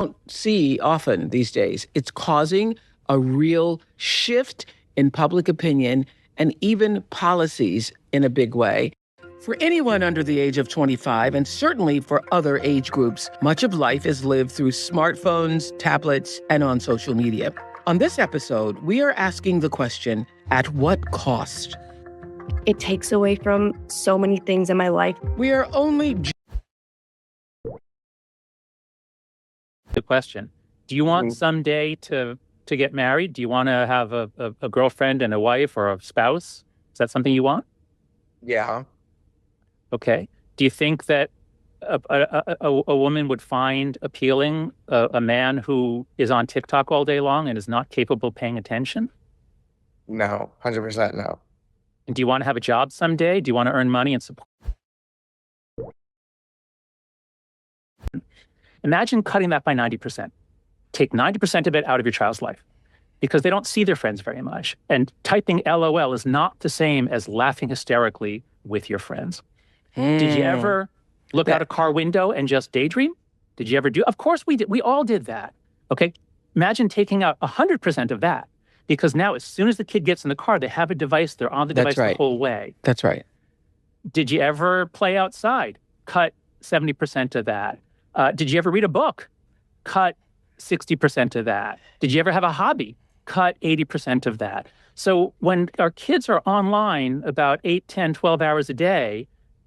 don't see often these days. It's causing a real shift in public opinion and even policies in a big way. For anyone under the age of 25, and certainly for other age groups, much of life is lived through smartphones, tablets, and on social media. On this episode, we are asking the question, at what cost? It takes away from so many things in my life. We are only... The question, do you want someday to get married? Do you want to have a girlfriend and a wife or a spouse? Is that something you want? Yeah. Okay. Do you think that a woman would find appealing a man who is on TikTok all day long and is not capable of paying attention? No, 100% no. And do you want to have a job someday? Do you want to earn money and support? Imagine cutting that by 90%. Take 90% of it out of your child's life because they don't see their friends very much. And typing LOL is not the same as laughing hysterically with your friends. Did you ever look out a car window and just daydream? Did you ever do? Of course we did. We all did that. Okay. Imagine taking out 100% of that because now as soon as the kid gets in the car, they have a device. They're on the device the whole way. That's right. Did you ever play outside? Cut 70% of that. Did you ever read a book? Cut 60% of that. Did you ever have a hobby? Cut 80% of that. So when our kids are online about 8, 10, 12 hours a day,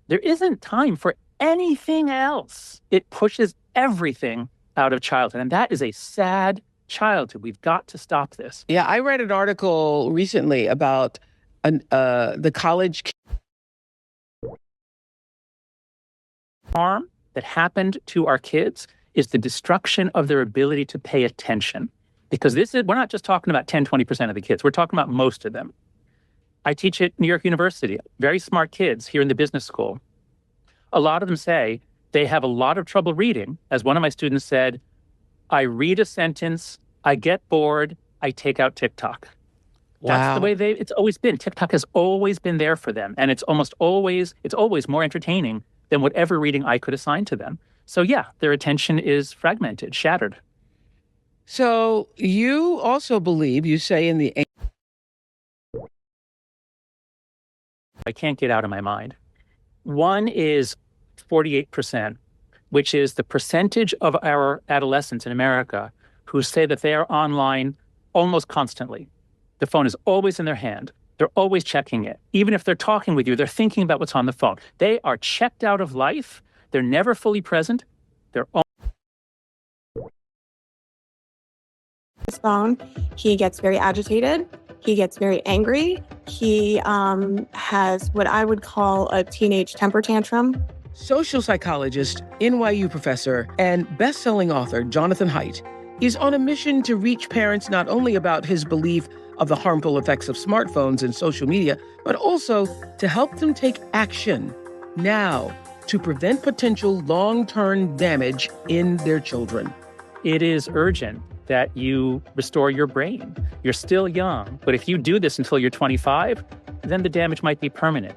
there isn't time for anything else. It pushes everything out of childhood. And that is a sad childhood. We've got to stop this. Yeah, I read an article recently about the college harm that happened to our kids is the destruction of their ability to pay attention. Because we're not just talking about 10, 20% of the kids. We're talking about most of them. I teach at New York University, very smart kids here in the business school. A lot of them say they have a lot of trouble reading. As one of my students said, I read a sentence, I get bored, I take out TikTok. Wow. That's the way it's always been. TikTok has always been there for them. And it's always more entertaining than whatever reading I could assign to them. So yeah, their attention is fragmented, shattered. So you also believe, you say in the... I can't get out of my mind. One is 48%, which is the percentage of our adolescents in America who say that they are online almost constantly. The phone is always in their hand. They're always checking it. Even if they're talking with you, they're thinking about what's on the phone. They are checked out of life. They're never fully present. They're His phone, he gets very agitated. He gets very angry. He has what I would call a teenage temper tantrum. Social psychologist, NYU professor, and best-selling author Jonathan Haidt is on a mission to reach parents not only about his belief of the harmful effects of smartphones and social media, but also to help them take action now to prevent potential long-term damage in their children. It is urgent that you restore your brain. You're still young, but if you do this until you're 25, then the damage might be permanent.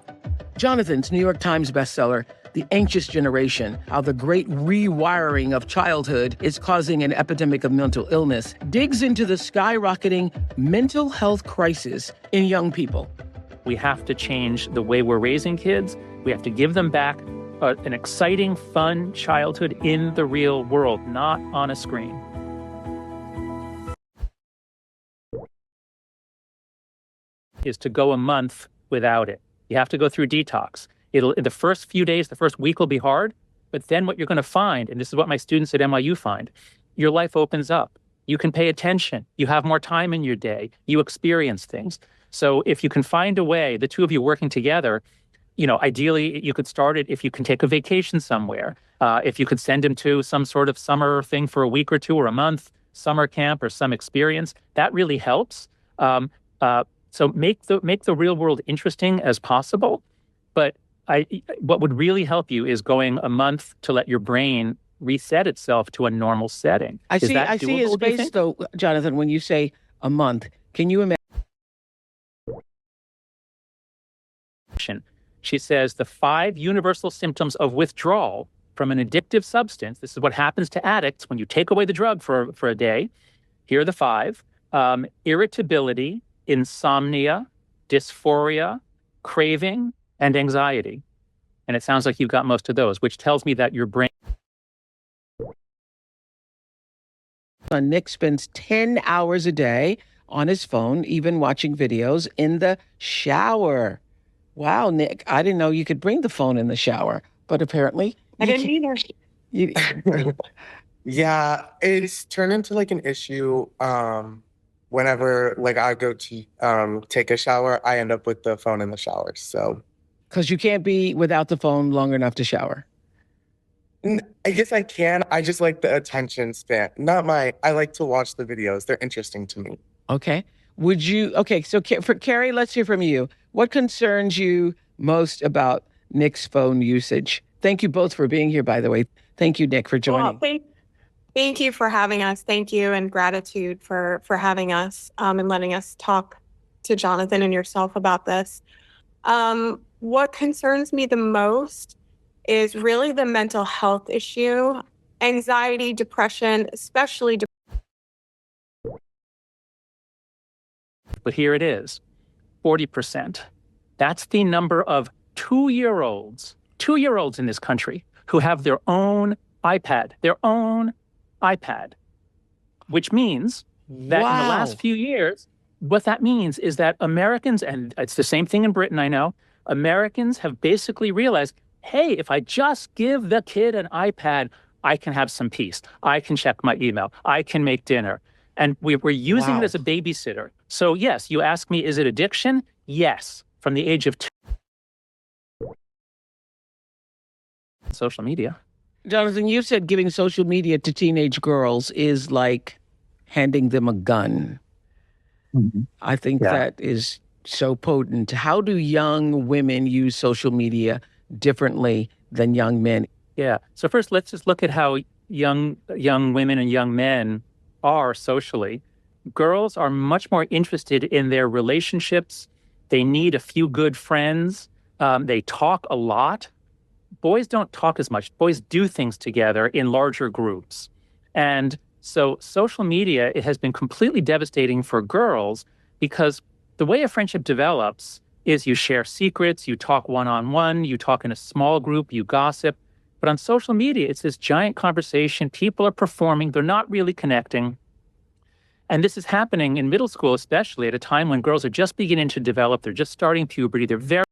Jonathan's New York Times bestseller, The Anxious Generation, How the Great Rewiring of Childhood is Causing an Epidemic of Mental Illness, digs into the skyrocketing mental health crisis in young people. We have to change the way we're raising kids. We have to give them back an exciting, fun childhood in the real world, not on a screen. Is to go a month without it. You have to go through detox. The first few days, the first week will be hard, but then what you're going to find, and this is what my students at NYU find, your life opens up. You can pay attention. You have more time in your day. You experience things. So if you can find a way, the two of you working together, ideally you could start it if you can take a vacation somewhere. If you could send him to some sort of summer thing for a week or two or a month, summer camp or some experience, that really helps. So make the real world interesting as possible. But what would really help you is going a month to let your brain reset itself to a normal setting. I see his face, though, Jonathan, when you say a month. Can you imagine? She says the 5 universal symptoms of withdrawal from an addictive substance. This is what happens to addicts when you take away the drug for a day. Here are the 5. Irritability, insomnia, dysphoria, craving, and anxiety. And it sounds like you've got most of those, which tells me that your brain... Nick spends 10 hours a day on his phone, even watching videos in the shower. Wow, Nick, I didn't know you could bring the phone in the shower, but apparently I didn't either. you, Yeah, it's turned into like an issue. Whenever like I go to take a shower, I end up with the phone in the shower. So because you can't be without the phone long enough to shower. I guess I can. I just like the attention span. I like to watch the videos. They're interesting to me. Okay. So for Carrie, let's hear from you. What concerns you most about Nick's phone usage? Thank you both for being here, by the way. Thank you, Nick, for joining. Well, thank you for having us. Thank you, and gratitude for having us and letting us talk to Jonathan and yourself about this. What concerns me the most is really the mental health issue, anxiety, depression, especially. But here it is, 40%. That's the number of 2-year-olds in this country who have their own iPad, which means that in the last few years, what that means is that Americans, and it's the same thing in Britain, I know, Americans have basically realized, hey, if I just give the kid an iPad, I can have some peace. I can check my email. I can make dinner. And we're using it as a babysitter. So yes, you ask me, is it addiction? Yes, from the age of 2. Social media. Jonathan, you said giving social media to teenage girls is like handing them a gun. Mm-hmm. I think that is so potent. How do young women use social media differently than young men? Yeah. So first, let's just look at how young women and young men are socially. Girls are much more interested in their relationships. They need a few good friends. They talk a lot. Boys don't talk as much. Boys do things together in larger groups. And so social media, it has been completely devastating for girls because the way a friendship develops is you share secrets, you talk one-on-one, you talk in a small group, you gossip. But on social media, it's this giant conversation. People are performing. They're not really connecting. And this is happening in middle school, especially at a time when girls are just beginning to develop. They're just starting puberty. They're very